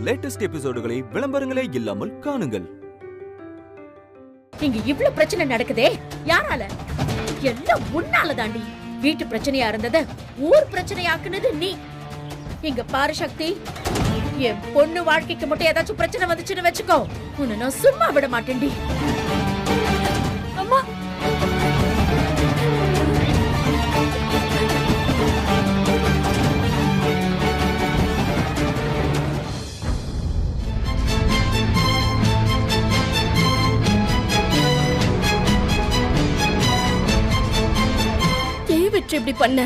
Latest எபிசோடுகளை விளம்பரங்களே இல்லாமல் காணுங்கள். இங்க இவ்ளோ பிரச்சனை நடக்குதே, யாரால? எல்லாம் உன்னால தாண்டி. வீட்டு பிரச்சனையா இருந்தது ஊர் பிரச்சனையாக்குனது நீ. இங்க பாரு சக்தி, என் பொண்ணு வாழ்க்கைக்கு மட்டும் ஏதாச்சும் பிரச்சனை வந்துச்சுன்னு வச்சுக்கோ, உன்னை நான் சும்மா விட மாட்டேன்டி. அம்மா, இப்படி பண்ண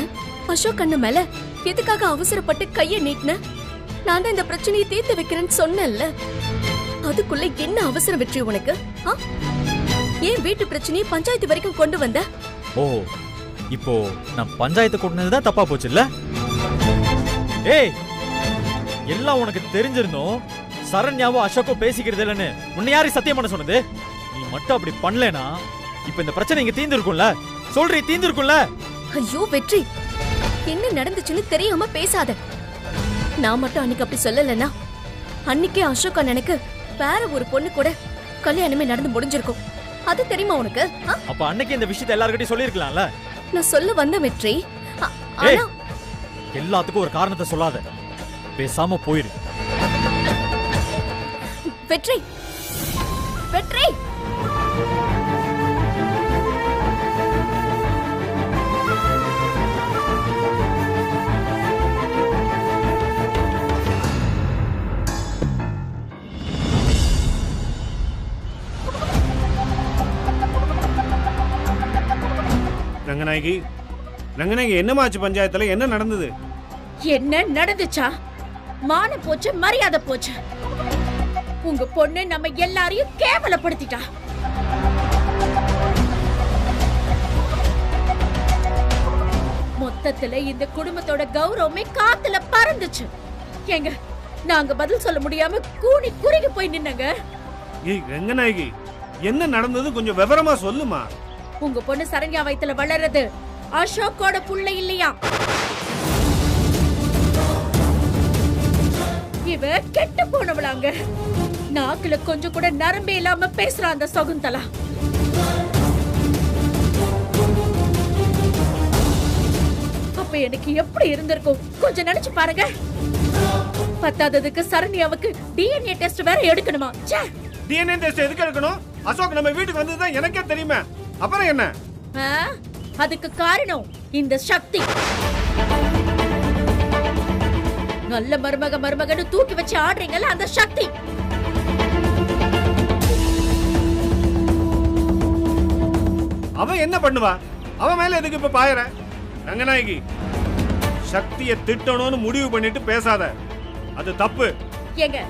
அசோக் அண்ணன் மேல எதுக்காக அவசரப்பட்டு கைய நீட்டின? நான் தான் இந்த பிரச்சனையை தீர்த்து வைக்கிறேன்னு சொன்னேன்ல. அதுக்குள்ள என்ன அவசரம் வெற்றி உனக்கு? ஏன் வீட்டு பிரச்சனையை பஞ்சாயத்து வரைக்கும் கொண்டு வந்த? ஓ, இப்போ நான் பஞ்சாயத்து கூட்டினதுதான் தப்பா போச்சு இல்ல? ஏய், எல்லாம் உனக்கு தெரிஞ்சிருந்தோம் சரண்யாவும் அசோக்கும் பேசிக்கிறது இல்லன்னு உன்னை யாரு சத்தியம் பண்ண சொன்னது? நீ மட்டும் அப்படி பண்ணலனா இப்ப இந்த பிரச்சனை இங்க தீர்ந்திருக்கும்ல? சொல்றீ தீர்ந்திருக்கும்ல? ஐயோ வெற்றி, என்ன நடந்துச்சுன்னு தெரியாம பேசாத. நான் மட்டும் அன்னைக்கு அப்படி சொல்லலன்னா அன்னைக்கே அசோக் அண்ணனுக்கு வேற ஒரு பொண்ணு கூட கல்யாணமே நடந்து முடிஞ்சிருக்கும். அது தெரியுமா உனக்கு? அப்ப அன்னைக்கு இந்த விஷயத்தை எல்லார்கிட்டயும் சொல்லிருக்கலாம்ல? நான் சொல்ல வந்த வெற்றி, எல்லாத்துக்கும் ஒரு காரணத்தை சொல்லாத, பேசாம போயிரு. வெற்றி, வெற்றி, ரங்கநாயகி, ரங்கநாயகி, என்னமாச்சு பஞ்சாயத்துல? என்ன நடந்தது? என்ன நடந்துச்சா? மான போச்சு, மரியாதை போச்சு. உங்க பொண்ணு நம்ம எல்லாரையும் கேவலப்படுத்திட்டா. மொத்தத்துல இந்த குடும்பத்தோட கௌரவமே காத்துல பறந்துச்சு. ஏங்க, நாங்க பதில் சொல்ல முடியாம கூனி குறுகி போய் நின்னங்க. ஏய் ரங்கநாயகி, என்ன நடந்தது கொஞ்சம் விவரமா சொல்லுமா. உங்க பொண்ணு சரண்யா வயித்துல வளர்றது அசோக்கோட புள்ள இல்லையா? இவ கெட்டு போனவளாங்க. நாக்குல கொஞ்சம் கூட நரம்பே இல்லாம பேசுறா அந்த சகுந்தலா. அப்ப எனக்கு எப்படி இருந்திருக்கும் கொஞ்சம் நினைச்சு பாருங்க. பத்தாததுக்கு சரண்யாவுக்கு டிஎன்ஏ டெஸ்ட் வேற எடுக்கணுமா? டிஎன்ஏ டெஸ்ட் எதுக்கு எடுக்கணும்? அசோக் நம்ம வீட்டுக்கு வந்ததுதான் எனக்கே தெரியுமே, அப்புறம் என்ன? அதுக்கு காரணம் இந்த சக்தி. நல்ல மருமகன்னு தூக்கி வச்சு ஆடுறீங்கல்ல, அந்த சக்தி. அவ என்ன பண்ணுவா? அவ மேல எதுக்கு இப்ப பாயற? ரங்கநாயகி, சக்தியை திட்டணும்னு முடிவு பண்ணிட்டு பேசாத, அது தப்பு. ஏங்க,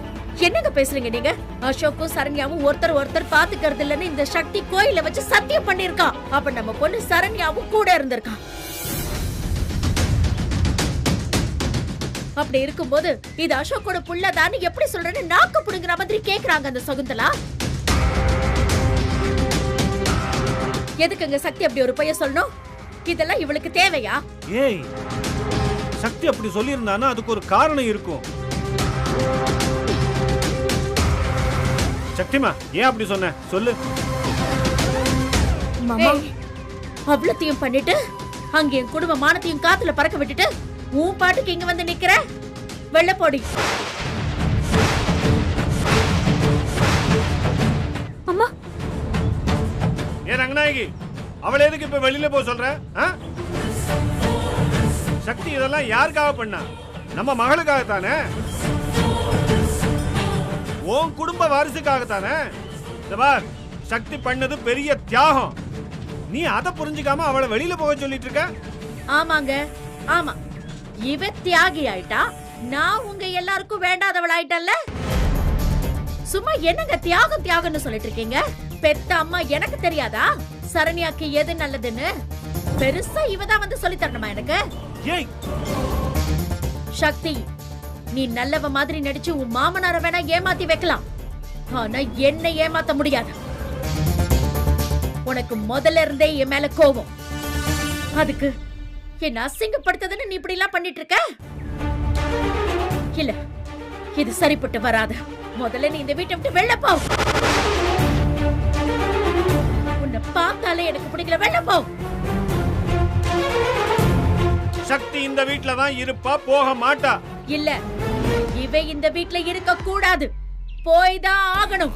என்னங்க பேசுறீங்க நீங்க? அசோக்கும் சரண்யாவும் ஒருத்தர் பாத்துக்கிறது இல்லன்னு இந்த சக்தி கோயில வச்சு சத்தியம் பண்ணிருக்கா. அப்ப நம்ம பொண்ணு சரண்யாவும் கூட இருந்திருக்கா. அப்படி இருக்கும்போது இது அசோக்கோட புள்ளதான்னு எப்படி சொல்றேன்னு நாக்கு புடுங்குற மாதிரி கேக்குறாங்க அந்த சகுந்தலா. எதுக்குங்க சக்தி அப்படி ஒரு பைய சொல்லணும்? இதெல்லாம் இவளுக்கு தேவையா? ஏய், சக்தி அப்படி சொல்லியிருந்தானா அதுக்கு ஒரு காரணம் இருக்கும். சக்திமா, ஏன் அப்படி சொன்ன? சொல்லு. அவ்வளத்தையும் பண்ணிட்டு அங்க என் குடும்ப மானத்தையும் காத்துல பறக்க விட்டுட்டு உன் பாட்டுக்கு இங்க வந்து நிக்கிற வெள்ள போடி. அம்மா, ஏ ரங்கநாயகி, அவளை எதுக்கு இப்ப வெளியில போக சொல்ற? சக்தி இதெல்லாம் யாருக்காக பண்ணா? நம்ம மகளுக்காகத்தானே, உன் குடும்ப வாரிசுக்காகத்தானே. சக்தி பண்ணது பெரிய தியாகம். நீ அதை புரிஞ்சுக்காம அவளை வெளியில போக சொல்லிட்டு இருக்க. ஆமாங்க, ஆமா, இவ தியாகி ஆயிட்டா, நான் உங்க எல்லாருக்கும் வேண்டாதவள் ஆயிட்டல்ல. சும்மா என்னங்க தியாகம்னு சொல்லிட்டு இருக்கீங்க? பெத்த அம்மா எனக்கு தெரியாதா சரண்யாக்கு எது நல்லதுன்னு? பெருசா இவதான் வந்து சொல்லி தரணுமா எனக்கு? சக்தி, நீ நல்லவ மாதிரி நடிச்சு உன் மாமனார வேணா ஏமாத்தி வைக்கலாம், ஆனா என்ன ஏமாத்த முடியாது. உனக்கு முதல்ல இருந்தே என் மேல கோபம். அதுக்கு என்ன அசிங்கப்படுத்ததுன்னு நீ இப்படி எல்லாம் பண்ணிட்டு இருக்க? இல்ல, இது சரிப்பட்டு வராது. முதல்ல நீ இந்த வீட்டை விட்டு வெளில போ. உன்னை பார்த்தாலே எனக்கு பிடிக்கல. வெளில போ. சக்தி இந்த வீட்ல தான் இருப்பா, போக மாட்டா. இல்ல, இவ இந்த வீட்ல இருக்க கூடாது. போய்தான் ஆகணும்.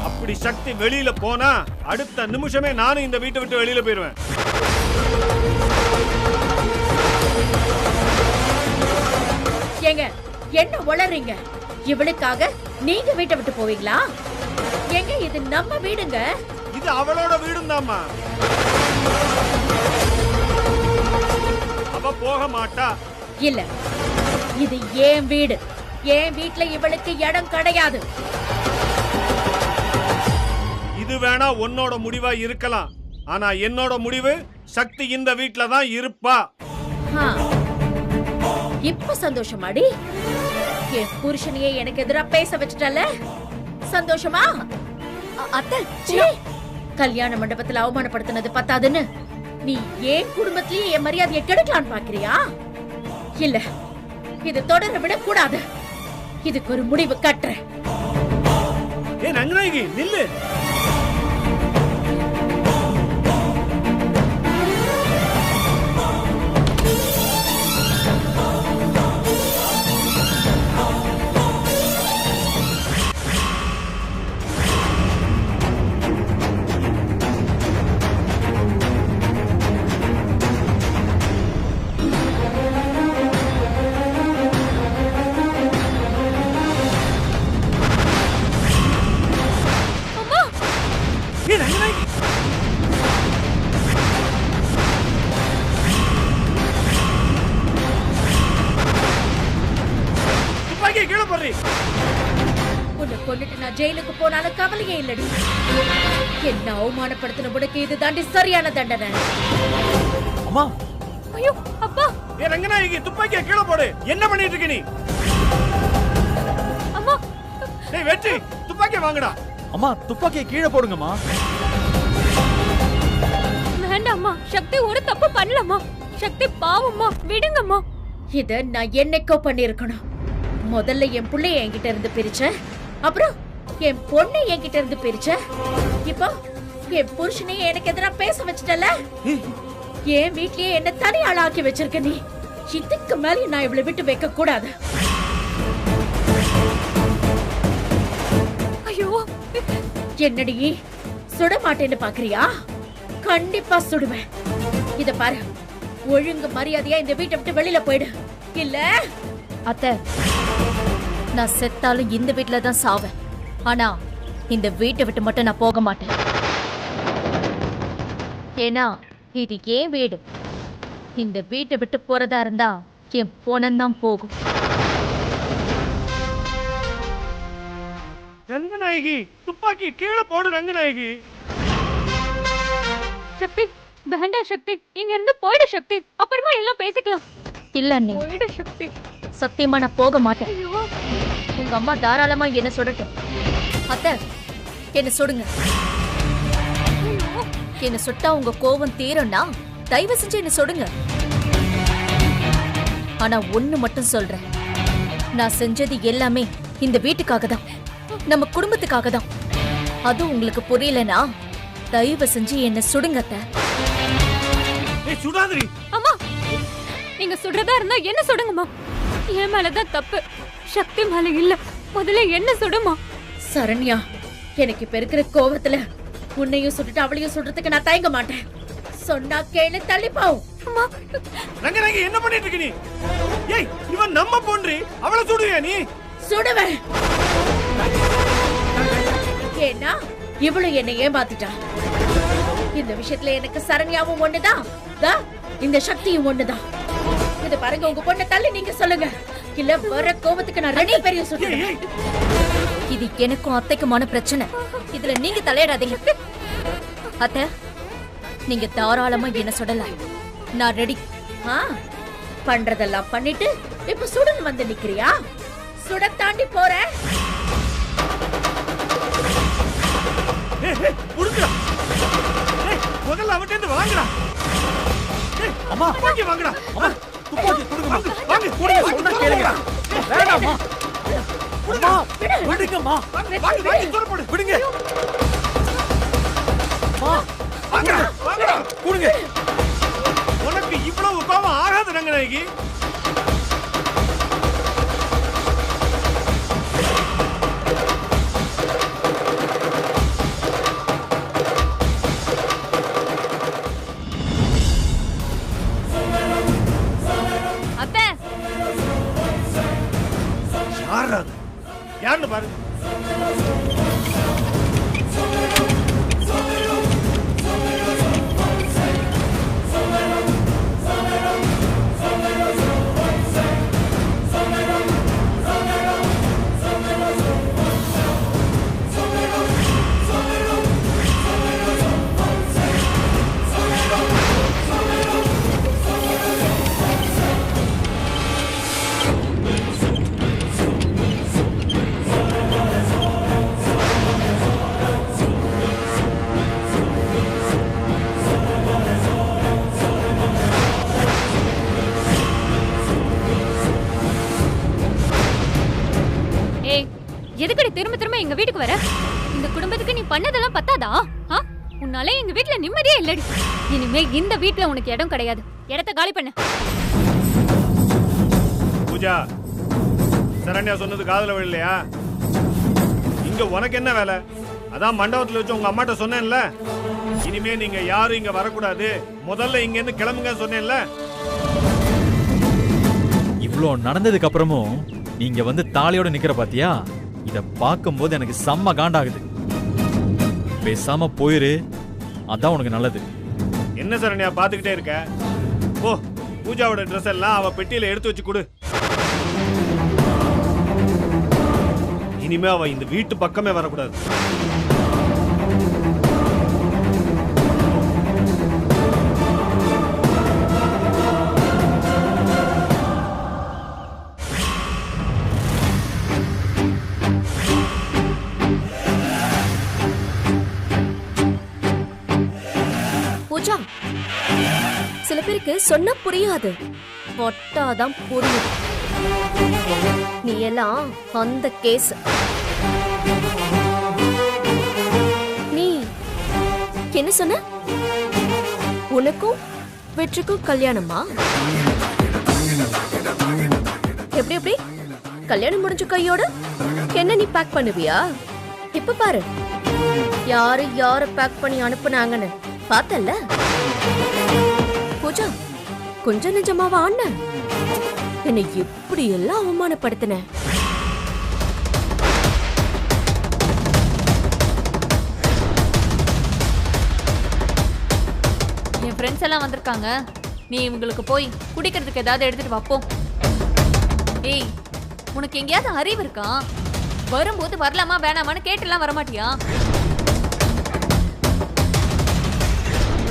அப்படி சக்தி வெளியில போனா அடுத்த நிமிஷமே நானும் இந்த வீட்டை விட்டு வெளியில போயிருவேன். ஏங்க, என்ன உளறீங்க? இவளுக்காக நீங்க வீட்டை விட்டு போவீங்களா? ஏங்க, இது நம்ம வீடுங்க. இது அவளோட வீடும் தாம்மா. அவ போக மாட்டா. இல்ல, இது ஏன் வீடு. என் வீட்ல இவளுக்கு இடம் கிடையாது. இது வேணா உன்னோட முடிவா இருக்கலாம். ஆனா என்னோட முடிவு, சக்தி இந்த வீட்ல தான் இருப்பா. இப்ப சந்தோஷமாடி? என் புருஷனையே எனக்கு எதிரா பேச வச்சுட்டல. சந்தோஷமா? அத்தை, கல்யாண மண்டபத்துல அவமானப்படுத்தினது பத்தாதுன்னு நீ ஏன் குடும்பத்திலேயே என் மரியாதையை கெடுக்கலான்னு பாக்குறியா? இல்ல, இது தொடர விட கூடாது. இதுக்கு ஒரு முடிவு கட்டுறேன். ஏ ரங்கநாயகி, நில்லு. உன்னை கொண்டுட்டு நான் ஜெயிலுக்கு போனாலும் கவலையே இல்லடி. என்ன அவமானப்படுத்தின உனக்கு இது தாண்டி சரியான தண்டனை. அம்மா, ஐயோ அப்பா. ஏ ரங்கநாயகி, துப்பாக்கியை கீழே போடு. என்ன பண்ணிட்டு இருக்க நீ? அம்மா. டேய் வெற்றி, துப்பாக்கியை வாங்குடா. அம்மா, துப்பாக்கியை கீழே போடுங்கம்மா. வேண்டாம்மா, சக்தி ஒரு தப்பு பண்ணலம்மா. சக்தி பாவம்மா, விடுங்கம்மா. இத நான் என்னைக்கோ பண்ணிருக்கணும். முதல்ல என் பிள்ளைய என்கிட்ட இருந்து பிரிச்ச, அப்புறம் என் பொண்ணை என்கிட்ட இருந்து பிரிச்ச, இப்போ என் புருஷனையே எனக்கு எதிரா பேச வச்சிட்டல. என் வீட்லயே என்ன தனி ஆளாக்கி வச்சிருக்க நீ. இதுக்கு மேல நான் இவளை விட்டு வைக்க கூடாது. ஐயோ, என்னடி சுட மாட்டேன்னு பாக்குறியா? கண்டிப்பா சுடுவேன். இத பாரு, ஒழுங்கு மரியாதையா இந்த வீட்டை விட்டு வெளியில போயிடு. இல்ல அத்தை, நான் செத்தாலும் இந்த வீட்ல தான் சாவேன். ஆனா இந்த வீட்டை விட்டு மட்டும் நான் போக மாட்டேன். ஏன்னா இது ஏன் வீடு. இந்த வீட்டை விட்டு போறதா இருந்தா என் போனந்தான் போகும். ரங்கநாயகி, துப்பாக்கி கீழே போடு ரங்கநாயகி. சக்தி, வேண்டாம் சக்தி, இங்க இருந்து போயிடு சக்தி. அப்புறமா எல்லாம் பேசிக்கலாம். இல்ல நீ போயிடு சக்தி. சத்தியமா நான் போக மாட்டேன். உங்க அம்மா தாராளமா என்ன சுடட்டும். அத்தை, என்ன சுடுங்க. என்ன சுட்டா உங்க கோவம் தீரும்னா தயவு செஞ்சு என்ன சுடுங்க. ஆனா ஒண்ணு மட்டும் சொல்றேன், நான் செஞ்சது எல்லாமே இந்த வீட்டுக்காக தான், நம்ம குடும்பத்துக்காக தான். அது உங்களுக்கு புரியலனா தயவு செஞ்சு என்ன சுடுங்க அத்தை. ஏய் சுடாதரி. அம்மா, நீங்க சுடுறதா இருந்தா என்ன சுடுங்கம்மா. என் மேலதான் தப்பு, சக்தி மேல இல்ல. முதல்ல என்ன சுடுமா. சரண்யா, எனக்கு இப்ப இருக்கிற கோவத்துல உன்னையும் சுட்டுட்டு அவளையும் சுடுறதுக்கு நான் தயங்க மாட்டேன். சொன்னா கேளு, தள்ளி பாவும். ரங்கநாயகி, என்ன பண்ணிட்டு இருக்க நீ? ஏய், இவன் நம்ம பொண்ணு, அவளை சுடுவியா நீ? சுடுவேன். ஏன்னா இவளும் என்னை ஏமாத்திட்டா. இந்த விஷயத்துல எனக்கு சரண்யாவும் ஒண்ணுதான், இந்த சக்தியும் ஒண்ணுதான். இது பாருங்க, உங்க பொண்ணை தள்ளி நீங்க சொல்லுங்க. இல்ல வர கோபத்துக்கு நான் ரெண்டு பேரையும் சுடுவேன். இது எனக்கும் அத்தைக்குமான பிரச்சனை. இதுல நீங்க தலையிடாதீங்க. அத்தை, நீங்க தாராளமா என்ன சுடலாம். நான் ரெடி. பண்றதெல்லாம் பண்ணிட்டு இப்ப சுடுன்னு வந்து நிக்கிறியா? சுட தாண்டி போறேன். முதல்ல அவன்கிட்ட வாங்கடா. அம்மா, வாங்கடா. துப்பாக்கி கொடுங்கம்மா. வாங்க கொடுங்க, சொன்னா கேளுங்க. வேணாம்மா. அம்மா, விடுங்கம்மா. போடு விடுங்க. அம்மா, வாங்க வாங்க கொடுங்க. உனக்கு இவ்வளவு கோபம் ஆகாது ரங்கநாயகி. அத்தை, யாருன்னு பாரு. எதுக்கடி திரும்ப திரும்ப எங்க வீட்டுக்கு வர? இந்த குடும்பத்துக்கு நீ பண்ணதெல்லாம் பத்தாதா? உன்னால எங்க வீட்ல நிம்மதியே இல்லடி. இனிமே இந்த வீட்ல உனக்கு இடம் கிடையாது. இடத்த காலி பண்ணு. பூஜா, சரண்யா சொன்னது காதுல விழலையா? இங்க உனக்கு என்ன வேலை? அதான் மண்டபத்துல வச்சு உங்க அம்மாட்ட சொன்னேன்ல, இனிமே நீங்க யாரும் இங்க வரக்கூடாது, முதல்ல இங்க இருந்து கிளம்புங்க சொன்னேன்ல. இவ்ளோ நடந்ததுக்கு அப்புறமும் நீங்க வந்து தாலியோட நிக்கிற பாத்தியா? இத பாக்கும்போது எனக்கு செம்ம காண்டாகுது. பேசாம போயிரு, அதான் உனக்கு நல்லது. என்ன சரண்யா பாத்துக்கிட்டே இருக்க? ஓ, பூஜாவோட ட்ரெஸ் எல்லாம் அவ பெட்டியில எடுத்து வச்சு கொடு. இனிமே அவ இந்த வீட்டு பக்கமே வரக்கூடாது. பூஜா, சில பேருக்கு சொன்னா புரியாது, ஒட்டாதான் புரியும். நீ எல்லாம் அந்த கேஸ். நீ என்ன சொன்ன? உனக்கும் வெற்றிக்கும் கல்யாணமா? எப்படி எப்படி கல்யாணம் முடிஞ்ச கையோட என்ன நீ பேக் பண்ணுவியா? இப்ப பாரு, யாரு யார பேக் பண்ணி அனுப்புனாங்கன்னு பார்த்தல்ல. பூஜா, கொஞ்சம் நிஜமாவா அண்ணன் என்னை எப்படி எல்லாம் அவமானப்படுத்தின? என் ஃப்ரெண்ட்ஸ் எல்லாம் வந்திருக்காங்க. நீ இவங்களுக்கு போய் குடிக்கிறதுக்கு ஏதாவது எடுத்துட்டு வாப்போ. ஏய், உனக்கு எங்கேயாவது அறிவு இருக்கா? வரும்போது வரலாமா வேணாமான்னு கேட்டுலாம் வரமாட்டியா?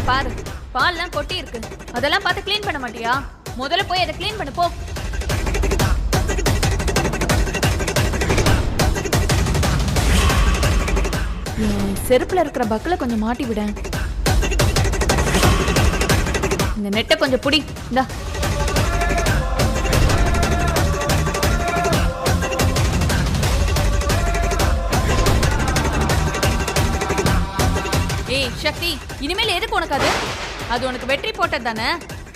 பாரு, பால்லாம் கொட்டி இருக்கு, அதெல்லாம் பார்த்து க்ளீன் பண்ண மாட்டியா? முதல்ல போய் அதை க்ளீன் பண்ணு போ. செருப்புல இருக்கிற பக்கல கொஞ்சம் மாட்டி விட. இந்த நெட்டை கொஞ்சம் புடி. இந்தா. ஏய் சக்தி, இனிமேல் எதுக்கு உனக்கு அது? அது உனக்கு வெற்றி போட்டது தானே,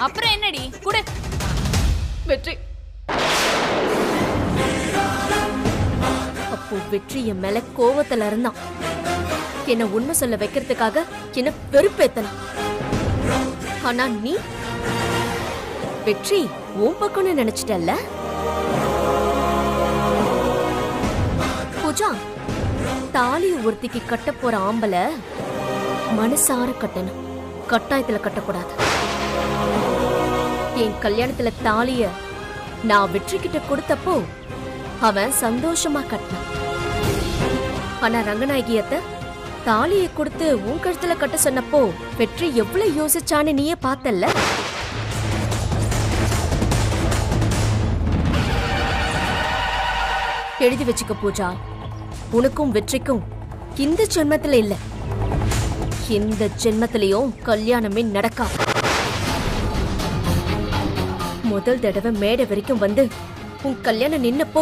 அப்புறம் என்னடி? குடு. வெற்றி. அப்போ வெற்றி என் மேல கோவத்துல இருந்தான். என்ன உண்மை சொல்ல வைக்கிறதுக்காக என்ன வெறுப்பேத்தனா. ஆனா நீ வெற்றி உன் பக்கம்னு நினைச்சிட்டல்ல. பூஜா, தாலியை ஒருத்திக்கு கட்ட போற ஆம்பளை மனசார கட்டணும், கட்டாயத்துல கட்டக்கூடாது. என் கல்யாணத்துல தாலிய நான் வெற்றி கிட்ட கொடுத்தப்போ அவன் சந்தோஷமா கட்டினான். ஆனா ரங்கநாயகியத்தை தாலியை கொடுத்து உன் கழுத்துல கட்ட சொன்னப்போ வெற்றி எவ்வளவு யோசிச்சான்னு நீயே பார்த்தல்ல. எழுதி வச்சுக்க பூஜா, உனக்கும் வெற்றிக்கும் இந்த ஜென்மத்துல இல்ல, இந்த ஜென்மத்திலையும் கல்யாணமே நடக்காது. முதல் தடவை மேடை வரைக்கும் வந்து உன் கல்யாணம் நின்னப்போ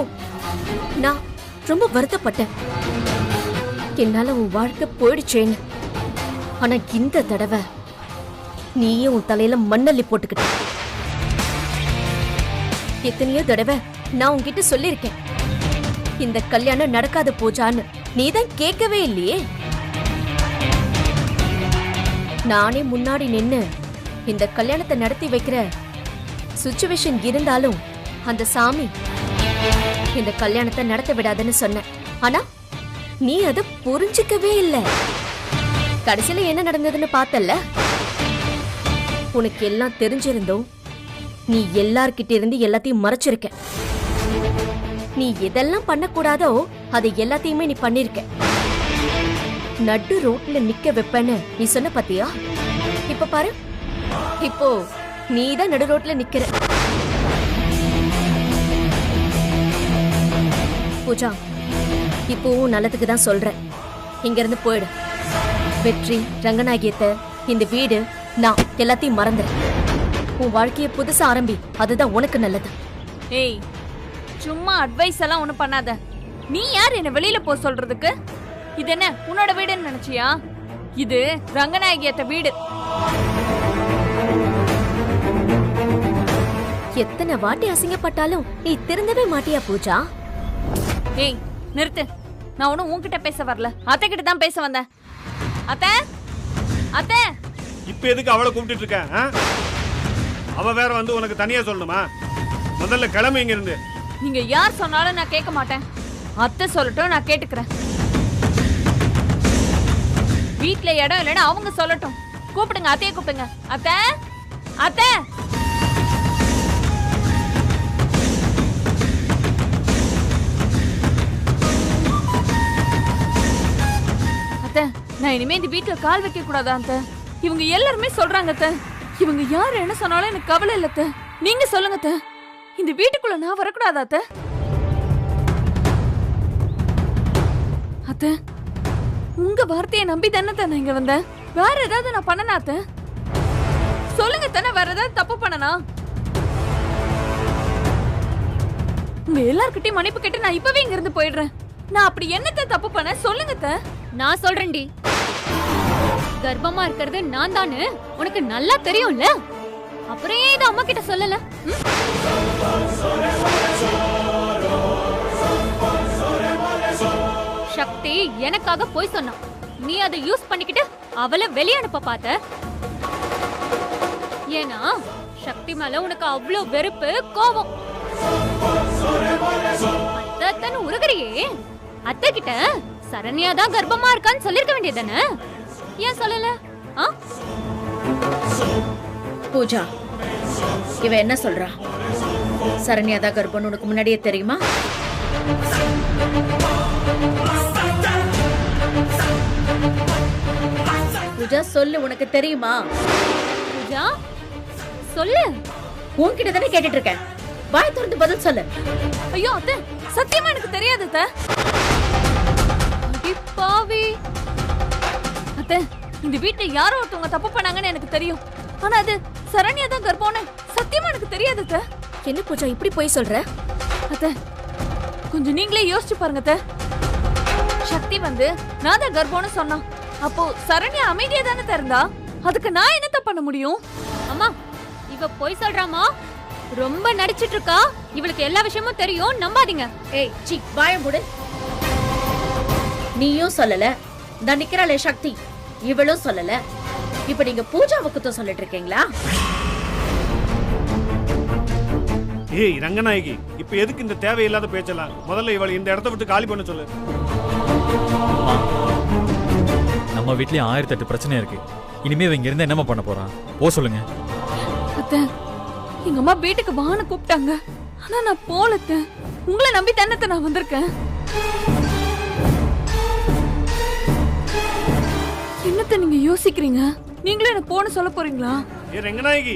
நான் ரொம்ப வருத்தப்பட்டேன். என்னால உன் வாழ்க்கை போயிடுச்சேன்னு. ஆனா இந்த தடவை நீயே உன் தலையில மண்ணள்ளி போட்டுக்கிட்ட. எத்தனையோ தடவை நான் உன்கிட்ட சொல்லிருக்கேன் இந்த கல்யாணம் நடக்காத பூஜான்னு. நீதான் கேட்கவே இல்லையே. நானே முன்னாடி நின்னு இந்த கல்யாணத்தை நடத்தி வைக்கிற சுச்சுவேஷன் இருந்தாலும் அந்த சாமி இந்த கல்யாணத்தை நடத்த விடாதுன்னு சொன்ன. ஆனா நீ அதை புரிஞ்சுக்கவே இல்லை. கடைசியில என்ன நடந்ததுன்னு பார்த்தல்ல. உனக்கு எல்லாம் தெரிஞ்சிருந்தோம் நீ எல்லார்கிட்ட இருந்து எல்லாத்தையும் மறைச்சிருக்க. நீ எதெல்லாம் பண்ணக்கூடாதோ அதை எல்லாத்தையுமே நீ பண்ணிருக்க. நடு ரோட்ல நிக்க வைப்பேன்னு நீ சொன்ன பாத்தியா? இப்ப பாரு, இப்போ நீதான் நடு ரோட்ல நிக்கிற. பூஜா, இப்போவும் நல்லதுக்கு தான் சொல்றேன். இங்க இருந்து போயிடு. வெற்றி, ரங்கநாயகியத்தை, இந்த வீடு, நான் எல்லாத்தையும் மறந்துடு. உன் வாழ்க்கைய புதுசா ஆரம்பி. அதுதான் உனக்கு நல்லது. ஏய், சும்மா அட்வைஸ் எல்லாம் ஒண்ணும் பண்ணாத. நீ யார் என்ன வெளியில போ சொல்றதுக்கு? இது என்ன உன்னோட வீடுன்னு நினைச்சியா? இது ரங்கநாயகியத்த வீடு. எத்தனை வாட்டி அசிங்கப்பட்டாலும் நீ திருந்தவே மாட்டியா பூஜா? ஏய், நிறுத்து. நான் ஒன்னும் உன்கிட்ட பேச வரல, அத்தை கிட்ட தான் பேச வந்தேன். அத்தை, அத்தை. இப்ப எதுக்கு அவளை கூப்பிட்டு இருக்க? அவ வேற வந்து உனக்கு தனியா சொல்லணுமா? முதல்ல கிளம்பி இங்க இருந்து. நீங்க யார் சொன்னாலும் நான் கேட்க மாட்டேன். அத்தை சொல்லட்டும், நான் கேட்டுக்கிறேன். வீட்ல இடம் இல்லைன்னா அவங்க சொல்லட்டும். கூப்பிடுங்க, அத்தையை கூப்பிடுங்க. அத்தை, அத்தை. அத்தை, நான் இனிமே இந்த வீட்டுல கால் வைக்க கூடாதா அத்தை? இவங்க எல்லாருமே சொல்றாங்க அத்தை. இவங்க யார் என்ன சொன்னாலும் எனக்கு கவலை இல்ல அத்தை. நீங்க சொல்லுங்க அத்தை, இந்த வீட்டுக்குள்ள நான் வரக்கூடாதா அத்தை? அத்தை, உங்க வார்த்தையை நம்பி தானே நான் இங்க வந்தேன். வேற ஏதாவது நான் பண்ணனா அத்தை? சொல்லுங்க தானே, வேற ஏதாவது தப்பு பண்ணனா? உங்க எல்லார்கிட்டயும் மன்னிப்பு கேட்டு நான் இப்பவே இங்க இருந்து போயிடுறேன். நான் அப்படி என்னத்த தப்பு பண்ண சொல்லுங்க அத்தை. நான் சொல்றேன்டி, கர்ப்பமா இருக்கிறது நான் தானு உனக்கு நல்லா தெரியும்ல. அப்புறம் ஏன் இதை அம்மா கிட்ட சொல்லல? சக்தி எனக்காக போய் சொன்னா, நீ அதை யூஸ் பண்ணிக்கிட்டு அவளை வெளியே அனுப்ப பார்த்த. ஏன்னா சக்தி மேல உனக்கு அவ்வளவு வெறுப்பு, கோபம். அத்தன்னு உருகிறியே. அத்தை கிட்ட சரண்யா தான் கர்ப்பமா இருக்கான்னு சொல்லிருக்க வேண்டியதானே? ஏன் சொல்லல? பூஜா, இவ என்ன சொல்றா? சரண்யா தான் கர்ப்பம் உனக்கு முன்னாடியே தெரியுமா? பூஜா சொல்லு, உனக்கு தெரியுமா? பூஜா சொல்லு. உன்கிட்ட தானே கேட்டுட்டு இருக்கேன். வாய் திறந்து பதில் சொல்லு. ஐயோ அத்தை, சத்தியமா எனக்கு தெரியாது அத்தை. பாவி. அத்தை, இந்த வீட்டுல யாரோ ஒருத்தவங்க தப்பு பண்ணாங்கன்னு எனக்கு தெரியும். ஆனா அது சரண்யா தான் கர்ப்பம்னு சத்தியமா எனக்கு தெரியாது அத்தை. என்ன பூஜா இப்படி போய் சொல்ற? அத்தை, கொஞ்சம் நீங்களே யோசிச்சு பாருங்க அத்தை. சக்தி வந்து நான் தான் கர்ப்பம்னு சொன்னான். அப்போ சரண்யா அமைதியா தானே இருந்தா. அதுக்கு நான் என்னத்த பண்ண முடியும்? அம்மா, இவ போய் சொல்றாமா? ரொம்ப நடிச்சிட்டு இருக்கா. இவளுக்கு எல்லா விஷயமும் தெரியும், நம்பாதீங்க. ஏய் சி, வாய மூடு. நீயும் சொல்லல, நான் நிக்கிறாளே சக்தி, இவளும் சொல்லல. இப்ப நீங்க பூஜாவை குத்தம் சொல்லிட்டு இருக்கீங்களா? ஏய் ரங்கநாயகி, இப்ப எதுக்கு இந்த தேவையில்லாத பேச்சலாம்? முதல்ல இவளை இந்த இடத்த விட்டு காலி பண்ண சொல்லு. நம்ம வீட்லயும் 1008 பிரச்சனை இருக்கு. இனிமே இவங்க இருந்தா என்னமா பண்ண போறான்? போ சொல்லுங்க. அத்தை, எங்க அம்மா வீட்டுக்கு வான்னு கூப்பிட்டாங்க. ஆனா நான் போல அத்தை. உங்களை நம்பி தானே நான் வந்திருக்கேன். என்னத்த நீங்க யோசிக்கிறீங்க? நீங்களும் என்ன போன சொல்ல போறீங்களா? ஏ ரங்கநாயகி,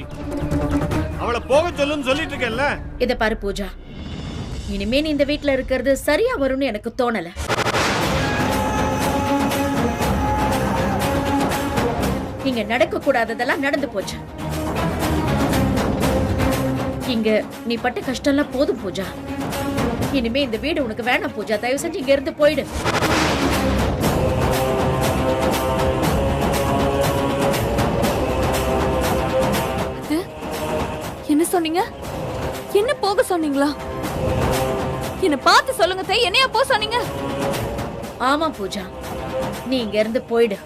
அவளை போக சொல்லுன்னு சொல்லிட்டு இருக்கேன்ல. இத பாரு பூஜா, இனிமே நீ இந்த வீட்ல இருக்கிறது சரியா வரும்னு எனக்கு தோணல. இங்க நடக்க கூடாததெல்லாம் நடந்து போச்சு. இங்க நீ பட்ட கஷ்டம்லாம் போதும் பூஜா. இனிமே இந்த வீடு உனக்கு வேணாம் பூஜா. தயவு செஞ்சு இங்க இருந்து போயிடு. என்ன சொன்னீங்க? என்ன போக சொன்னீங்களா? என்ன பார்த்து சொல்லுங்க தே, என்னையா போக சொன்னீங்க? ஆமா பூஜா, நீ இங்க இருந்து போயிடு.